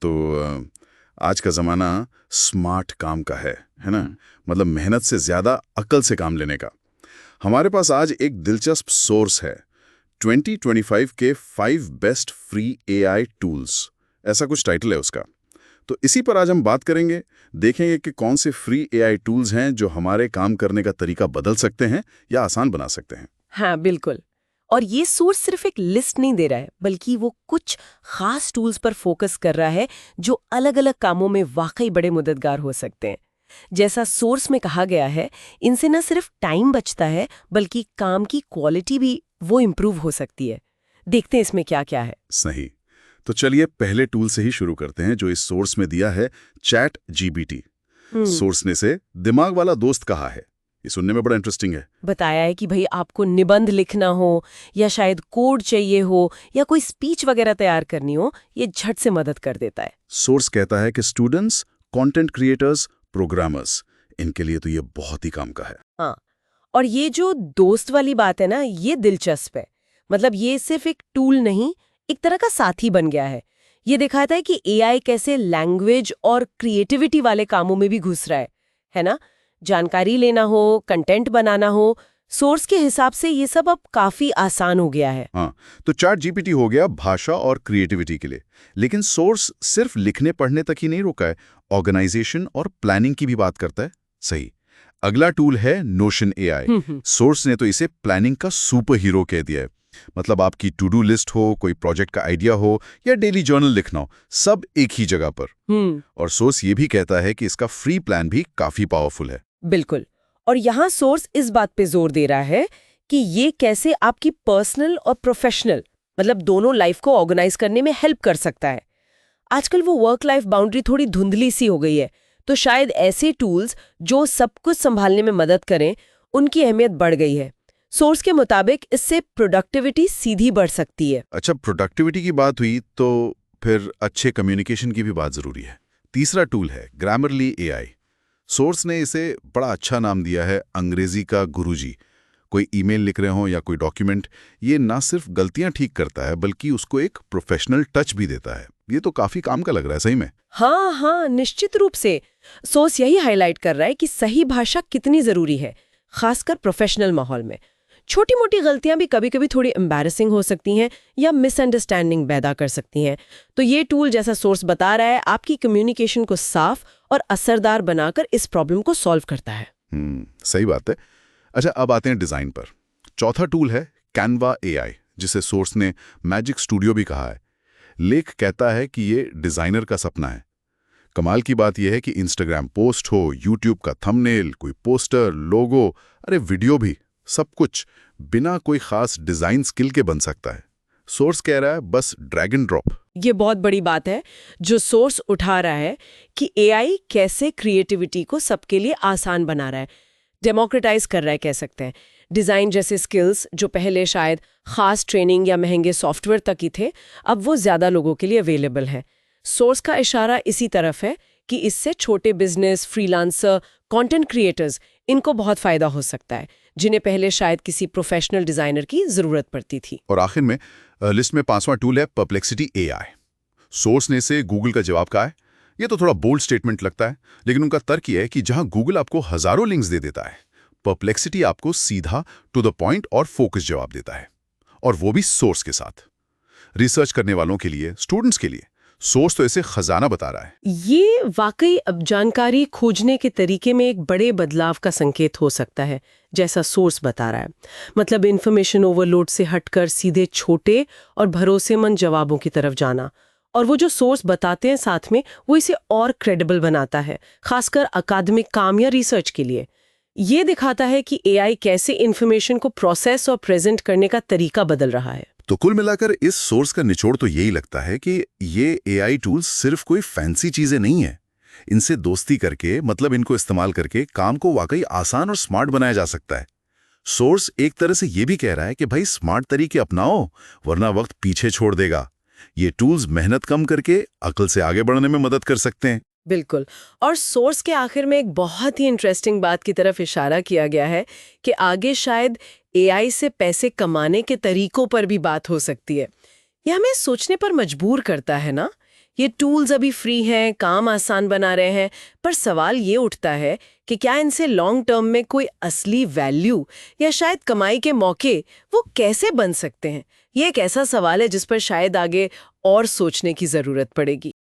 तो आज का ज़माना स्मार्ट काम का है ना? मतलब मेहनत से ज़्यादा अक्ल से काम लेने का। हमारे पास आज एक दिलचस्प सोर्स है, 2025 के 5 बेस्ट फ्री एआई टूल्स, ऐसा कुछ टाइटल है उसका। तो इसी पर आज हम बात करेंगे, देखेंगे कि कौन से फ्री एआई टूल्स हैं जो हमारे काम करने का तरीका बदल सकते हैं या आसान बना सकते हैं। हाँ, बिल्कुल। और ये सोर्स सिर्फ एक लिस्ट नहीं दे रहा है, बल्कि वो कुछ खास टूल्स पर फोकस कर रहा है जो अलग-अलग कामों में वाकई बड़े मददगार हो सकते हैं। जैसा सोर्स में कहा गया है, इनसे न सिर्फ टाइम बचता है, बल्कि काम की क्वालिटी भी वो इम्प्रूव हो सकती है। देखते हैं इसमें क्या-क्या है। सही। तो चलिए पहले टूल से ही शुरू करते हैं जो इस सोर्स में दिया है, चैट जीपीटी। सोर्स ने इसे दिमाग वाला दोस्त कहा है। ये सुनने में बड़ा इंटरेस्टिंग है। बताया है कि भाई आपको निबंध लिखना हो या शायद कोड चाहिए हो या कोई स्पीच वगैरह तैयार करनी हो, ये झट से मदद कर देता है। सोर्स कहता है कि स्टूडेंट्स, कंटेंट क्रिएटर्स, प्रोग्रामर्स, इनके लिए तो ये बहुत ही काम का है। हाँ, और ये जो दोस्त वाली बात है ना, ये दिलचस्प है। मतलब ये सिर्फ एक टूल नहीं, एक तरह का साथी बन गया है। ये दिखाता है कि एआई कैसे लैंग्वेज और क्रिएटिविटी वाले कामों में भी घुस रहा है ना? जानकारी लेना हो, कंटेंट बनाना हो, सोर्स के हिसाब से ये सब अब काफी आसान हो गया है। हाँ, तो चैट जीपीटी हो गया भाषा और क्रिएटिविटी के लिए, लेकिन सोर्स सिर्फ लिखने पढ़ने तक ही नहीं रुका है, ऑर्गेनाइजेशन और प्लानिंग की भी बात करता है। सही। अगला टूल है नोशन एआई। सोर्स ने तो इसे प्लानिंग का सुपर हीरो कह दिया है। मतलब आपकी टू डू लिस्ट हो, कोई प्रोजेक्ट का आइडिया हो या डेली जर्नल लिखना हो, सब एक ही जगह पर। और सोर्स ये भी कहता है कि इसका फ्री प्लान भी काफी पावरफुल है। बिल्कुल। और यहाँ सोर्स इस बात पे जोर दे रहा है कि ये कैसे आपकी पर्सनल और प्रोफेशनल, मतलब दोनों लाइफ को ऑर्गेनाइज करने में हेल्प कर सकता है। आजकल वो वर्क लाइफ बाउंड्री थोड़ी धुंधली सी हो गई है, तो शायद ऐसे टूल्स जो सब कुछ संभालने में मदद करें, उनकी अहमियत बढ़ गई है। सोर्स के मुताबिक इससे प्रोडक्टिविटी सीधी बढ़ सकती है। अच्छा, प्रोडक्टिविटी की बात हुई तो फिर अच्छे कम्युनिकेशन की भी बात जरूरी है। तीसरा टूल है ग्रामरली एआई। सोर्स ने इसे बड़ा अच्छा नाम दिया है, अंग्रेजी का गुरुजी। कोई ईमेल लिख रहे हो या कोई डॉक्यूमेंट, ये ना सिर्फ गलतियां ठीक करता है बल्कि उसको एक प्रोफेशनल टच भी देता है। ये तो काफी काम का लग रहा है सही में। हाँ, निश्चित रूप से। सोर्स यही हाईलाइट कर रहा है कि सही भाषा कितनी जरूरी है, खासकर प्रोफेशनल माहौल में। छोटी मोटी गलतियां भी कभी कभी थोड़ी एम्बैरेसिंग हो सकती हैं या मिसअंडरस्टैंडिंग पैदा कर सकती हैं। तो ये टूल, जैसा सोर्स बता रहा है, आपकी कम्युनिकेशन को साफ और असरदार बनाकर इस प्रॉब्लम को सॉल्व करता है। सही बात है। अच्छा, अब आते हैं डिजाइन पर। चौथा टूल है कैनवा एआई, जिसे सोर्स ने मैजिक स्टूडियो भी कहा है। लेख कहता है कि ये डिजाइनर का सपना है। कमाल की बात यह है कि इंस्टाग्राम पोस्ट हो, यूट्यूब का थंबनेल, कोई पोस्टर, लोगो, अरे वीडियो भी, सब कुछ बिना कोई खास डिजाइन स्किल के बन सकता है। सोर्स कह रहा है बस ड्रैग एंड ड्रॉप। ये बहुत बड़ी बात है जो सोर्स उठा रहा है कि एआई कैसे क्रिएटिविटी को सबके लिए आसान बना रहा है, डेमोक्रेटाइज कर रहा है, कह सकते हैं। डिजाइन जैसे स्किल्स जो पहले शायद खास ट्रेनिंग या महंगे सॉफ्टवेयर तक ही थे, अब वो ज्यादा लोगों के लिए अवेलेबल है। सोर्स का इशारा इसी तरफ है कि इससे छोटे बिजनेस, फ्रीलांसर, कंटेंट क्रिएटर्स, इनको बहुत फायदा हो सकता है, जिन्हें पहले शायद किसी प्रोफेशनल डिजाइनर की जरूरत पड़ती थी। और आखिर में लिस्ट में 5वां टूल है परप्लेक्सिटी एआई। सोर्स ने इसे गूगल का जवाब कहा है। ये तो थोड़ा बोल्ड स्टेटमेंट लगता है, लेकिन उनका तर्क यह है कि जहां गूगल आपको हजारों लिंक्स दे देता है, परप्लेक्सिटी आपको सीधा टू द पॉइंट और फोकस जवाब देता है, और वो भी सोर्स के साथ। रिसर्च करने वालों के लिए, स्टूडेंट्स के लिए सोर्स तो इसे खजाना बता रहा है। ये वाकई अब जानकारी खोजने के तरीके में एक बड़े बदलाव का संकेत हो सकता है, जैसा सोर्स बता रहा है। मतलब इन्फॉर्मेशन ओवरलोड से हटकर सीधे छोटे और भरोसेमंद जवाबों की तरफ जाना। और वो जो सोर्स बताते हैं साथ में, वो इसे और क्रेडिबल बनाता है, खासकर अकादमिक काम या रिसर्च के लिए। ये दिखाता है कि एआई कैसे इन्फॉर्मेशन को प्रोसेस और प्रेजेंट करने का तरीका बदल रहा है। तो कुल मिलाकर इस सोर्स का निचोड़ तो यही लगता है कि ये एआई टूल्स सिर्फ कोई फैंसी चीजें नहीं है। इनसे दोस्ती करके, मतलब इनको इस्तेमाल करके काम को वाकई आसान और स्मार्ट बनाया जा सकता है। सोर्स एक तरह से ये भी कह रहा है कि भाई स्मार्ट तरीके अपनाओ, वरना वक्त पीछे छोड़ देगा। ये टूल्स मेहनत कम करके अक्ल से आगे बढ़ने में मदद कर सकते हैं। बिल्कुल। और सोर्स के आखिर में एक बहुत ही इंटरेस्टिंग बात की तरफ इशारा किया गया है कि आगे शायद एआई से पैसे कमाने के तरीकों पर भी बात हो सकती है। यह हमें सोचने पर मजबूर करता है ना, ये टूल्स अभी फ्री हैं, काम आसान बना रहे हैं, पर सवाल ये उठता है कि क्या इनसे लॉन्ग टर्म में कोई असली वैल्यू या शायद कमाई के मौके वो कैसे बन सकते हैं? ये एक ऐसा सवाल है जिस पर शायद आगे और सोचने की ज़रूरत पड़ेगी।